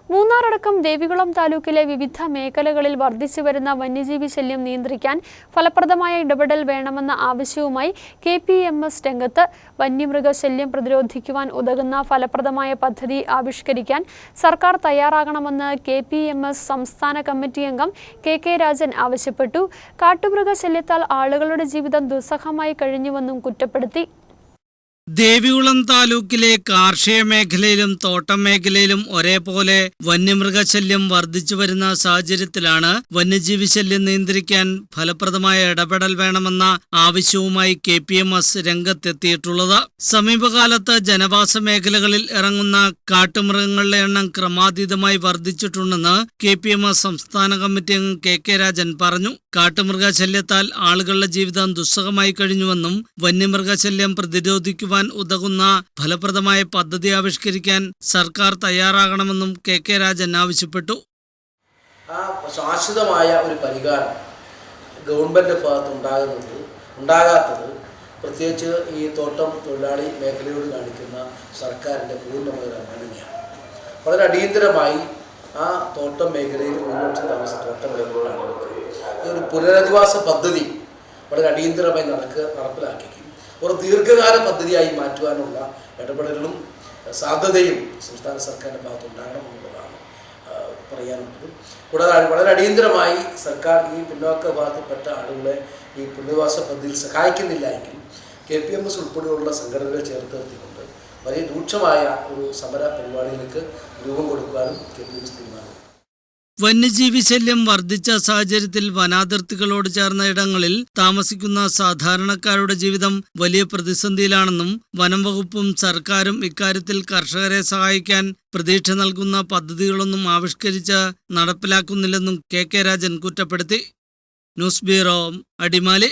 മൂന്നാറടക്കം ദേവികുളം താലൂക്കിലെ വിവിധ മേഖലകളിൽ വർദ്ധിച്ചുവരുന്ന വന്യജീവി ശല്യം നിയന്ത്രിക്കാൻ ഫലപ്രദമായ ഇടപെടൽ വേണമെന്ന ആവശ്യവുമായി KPMS രംഗത്ത്. വന്യമൃഗശല്യം പ്രതിരോധിക്കുവാൻ ഉതകുന്ന ഫലപ്രദമായ പദ്ധതി ആവിഷ്കരിക്കാൻ സർക്കാർ തയ്യാറാകണമെന്ന് KPMS സംസ്ഥാന കമ്മിറ്റി അംഗം KK രാജൻ ആവശ്യപ്പെട്ടു. കാട്ടുമൃഗശല്യത്താൽ ആളുകളുടെ ജീവിതം ദുസ്സഹമായി കഴിഞ്ഞുവെന്നും കുറ്റപ്പെടുത്തി. ദേവികുളം താലൂക്കിലെ കാർഷിക മേഖലയിലും തോട്ടം മേഖലയിലും ഒരേപോലെ വന്യമൃഗശല്യം വർദ്ധിച്ചു വരുന്ന സാഹചര്യത്തിലാണ് വന്യജീവി ശല്യം നിയന്ത്രിക്കാൻ ഫലപ്രദമായ ഇടപെടൽ വേണമെന്ന ആവശ്യവുമായി KPMS രംഗത്തെത്തിയിട്ടുള്ളത്. സമീപകാലത്ത് ജനവാസ മേഖലകളിൽ ഇറങ്ങുന്ന കാട്ടുമൃഗങ്ങളുടെ എണ്ണം ക്രമാതീതമായി വർദ്ധിച്ചിട്ടുണ്ടെന്ന് KPMS സംസ്ഥാന കമ്മിറ്റി അംഗം KK രാജൻ പറഞ്ഞു. കാട്ടുമൃഗശല്യത്താൽ ആളുകളുടെ ജീവിതം ദുസ്സഹമായി കഴിഞ്ഞുവെന്നും വന്യമൃഗശല്യം പ്രതിരോധിക്കുവാൻ ഉതകുന്ന ഫലപ്രദമായ പദ്ധതി ആവിഷ്കരിക്കാൻ സർക്കാർ തയ്യാറാകണമെന്നും KK രാജൻ ആവശ്യപ്പെട്ടു. ശാശ്വതമായ ഒരു പരിഹാരം ഗവൺമെന്റ് ഭാഗത്ത് ഉണ്ടാകാത്തത് പ്രത്യേകിച്ച് ഈ തോട്ടം തൊഴിലാളി മേഖലയോട് കാണിക്കുന്ന സർക്കാരിൻ്റെ പൂർണ്ണമായ അവഗണനയാണ്. വളരെ അടിയന്തരമായി ആ തോട്ടം മേഖലയിൽ മുന്നോട്ട് താമസിച്ച തോട്ടം മേഖലയിലുള്ള ആളുകൾക്ക് ഒരു പുനരധിവാസ പദ്ധതി വളരെ അടിയന്തരമായി നടപ്പിലാക്കുകയും ഒരു ദീർഘകാല പദ്ധതിയായി മാറ്റുവാനുള്ള ഇടപെടലുകളും സാധ്യതയും സംസ്ഥാന സർക്കാരിൻ്റെ ഭാഗത്തുണ്ടാകണം എന്നുള്ളതാണ് പറയാനുള്ളത്. കൂടാതെ വളരെ അടിയന്തരമായി സർക്കാർ ഈ പിന്നോക്ക വിഭാഗത്തിൽപ്പെട്ട ആളുകളെ ഈ പുനരധിവാസ പദ്ധതിയിൽ സഹായിക്കുന്നില്ല എങ്കിൽ KPMS ഉൾപ്പെടെയുള്ള സംഘടനകൾ ചേർത്ത് നിർത്തിക്കൊണ്ട് വലിയ രൂക്ഷമായ ഒരു സമര പരിപാടികൾക്ക് രൂപം കൊടുക്കുവാനും KPMS തീരുമാനിച്ചു. വന്യജീവി ശല്യം വർദ്ധിച്ച സാഹചര്യത്തിൽ വനാതിർത്തികളോട് ചേർന്ന ഇടങ്ങളിൽ താമസിക്കുന്ന സാധാരണക്കാരുടെ ജീവിതം വലിയ പ്രതിസന്ധിയിലാണെന്നും വനം വകുപ്പും സർക്കാരും ഇക്കാര്യത്തിൽ കർഷകരെ സഹായിക്കാൻ പ്രതീക്ഷ നൽകുന്ന പദ്ധതികളൊന്നും ആവിഷ്കരിച്ച് നടപ്പിലാക്കുന്നില്ലെന്നും KK രാജൻ കുറ്റപ്പെടുത്തി. News bureau, Adimali.